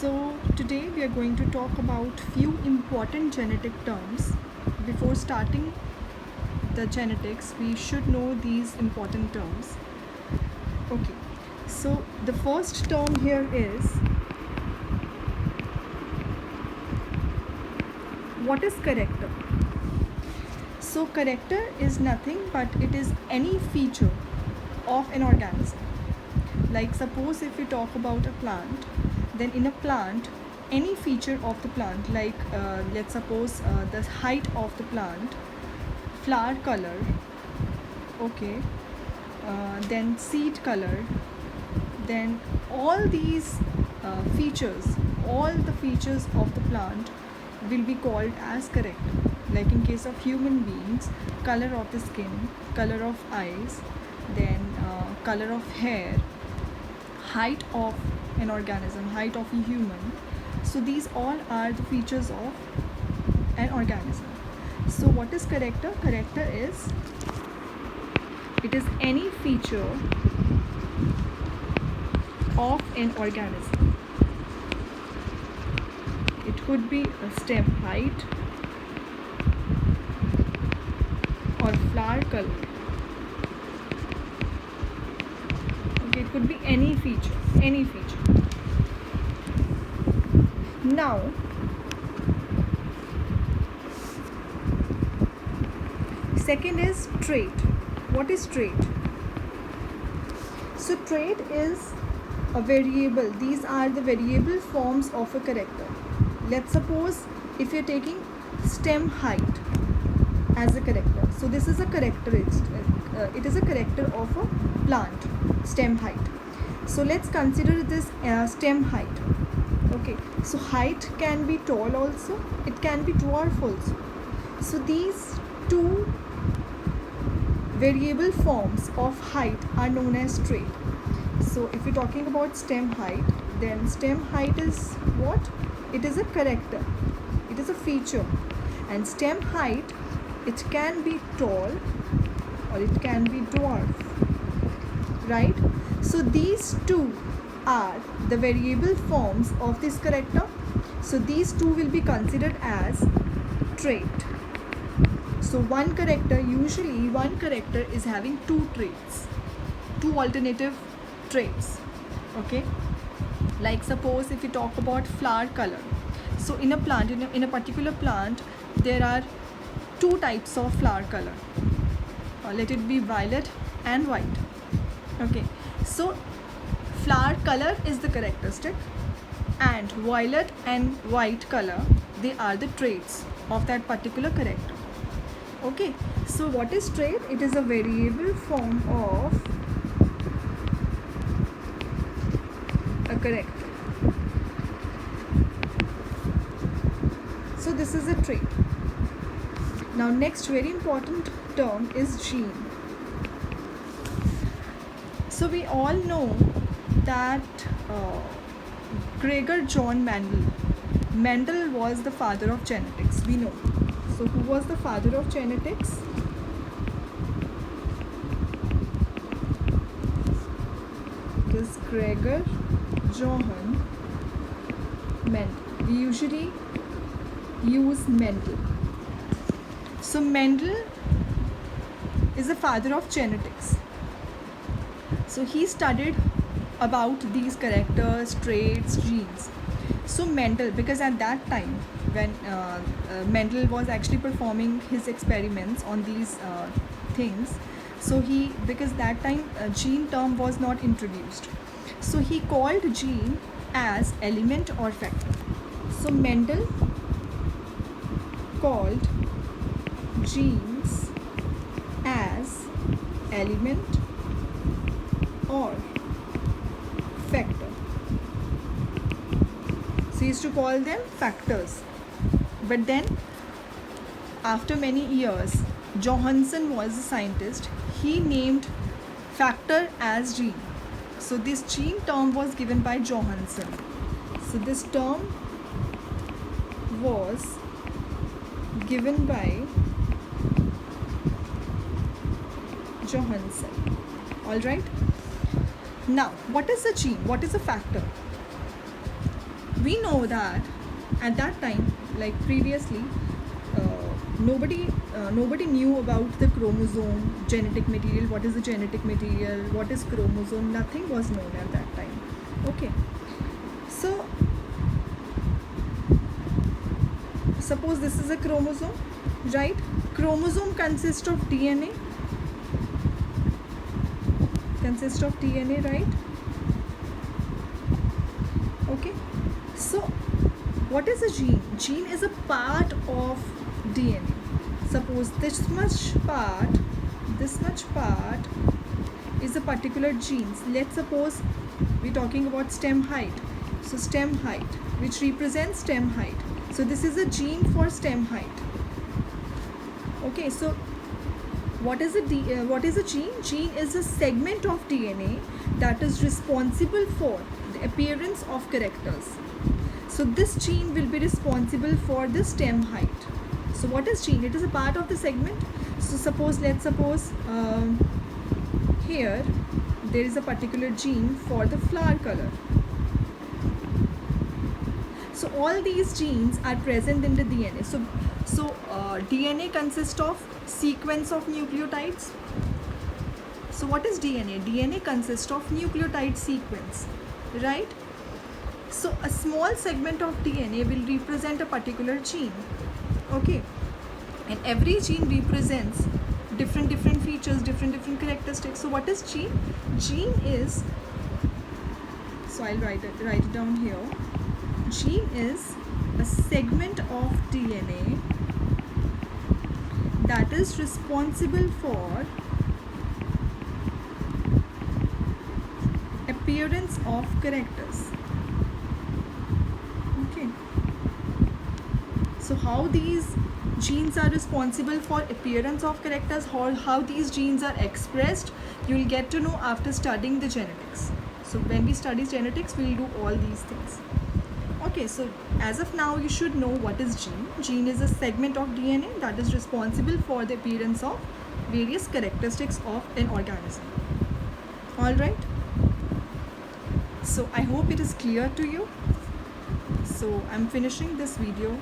So today we are going to talk about few important genetic terms. Before starting the genetics, we should know these important terms. Okay, so the first term here is, what is character? So character is nothing but it is any feature of an organism. Like suppose if we talk about a plant, then in a plant any feature of the plant, like let's suppose the height of the plant, flower color, okay, then seed color, then all these all the features of the plant will be called as character. Like in case of human beings, color of the skin, color of eyes, then color of hair, height of an organism, height of a human. So these all are the features of an organism. So what is character? Character is, it is any feature of an organism. It could be a stem height or flower color. Okay, it could be any feature, any feature. Now, second is trait. What is trait? So trait is a variable. These are the variable forms of a character. Let's suppose if you're taking stem height as a character. So this is a characteristic. It is a character of a plant, stem height. So let's consider this stem height. Okay, so height can be tall also, it can be dwarf also. So these two variable forms of height are known as trait. So if you're talking about stem height, then stem height is what? It is a character, it is a feature. And stem height, it can be tall or it can be dwarf, right? So these two are the variable forms of this character. So these two will be considered as trait. So usually one character is having two traits, two alternative traits. Okay, like suppose if you talk about flower color. So in a plant, in a particular plant, there are two types of flower color. Let it be violet and white. Okay, so flower color is the characteristic, and violet and white color, they are the traits of that particular character. Okay, so what is trait? It is a variable form of a character. So this is a trait. Now next very important term is gene. So we all know that Gregor John Mendel was the father of genetics, we know. So who was the father of genetics? It is Gregor Johann Mendel. We usually use Mendel. So Mendel is the father of genetics. So he studied about these characters, traits, genes. So Mendel, because at that time when Mendel was actually performing his experiments on these things, so because that time gene term was not introduced, so he called gene as element or factor. So Mendel called genes as element or factor. So he used to call them factors. But then after many years, Johansen was a scientist. He named factor as gene. So this gene term was given by Johansen. So this term was given by Johansen. Alright. Now, what is a gene? What is a factor? we know that at that time, like previously, nobody knew about the chromosome, genetic material. What is the genetic material? What is chromosome? Nothing was known at that time. Okay, so suppose this is a chromosome, right? Chromosome consists of DNA. Consists of DNA, right? Okay, so what is a gene? Gene is a part of DNA. Suppose this much part is a particular gene. Let's suppose we're talking about stem height. So stem height, which represents stem height. So this is a gene for stem height. Okay, so what is a gene? Gene is a segment of DNA that is responsible for the appearance of characters. So this gene will be responsible for the stem height. So what is gene? It is a part of the segment. So let's suppose here there is a particular gene for the flower color. So all these genes are present in the DNA. So DNA consists of sequence of nucleotides. So what is DNA? DNA consists of nucleotide sequence, right? So a small segment of DNA will represent a particular gene. Okay, and every gene represents different features, different characteristics. So what is gene? Gene is, so I'll write it down here. Gene is a segment of DNA that is responsible for appearance of characters. Okay, so how these genes are responsible for appearance of characters, or how these genes are expressed, you will get to know after studying the genetics. So when we study genetics, we will do all these things. Okay, so as of now, you should know what is gene. Gene is a segment of DNA that is responsible for the appearance of various characteristics of an organism. All right. So I hope it is clear to you. So I'm finishing this video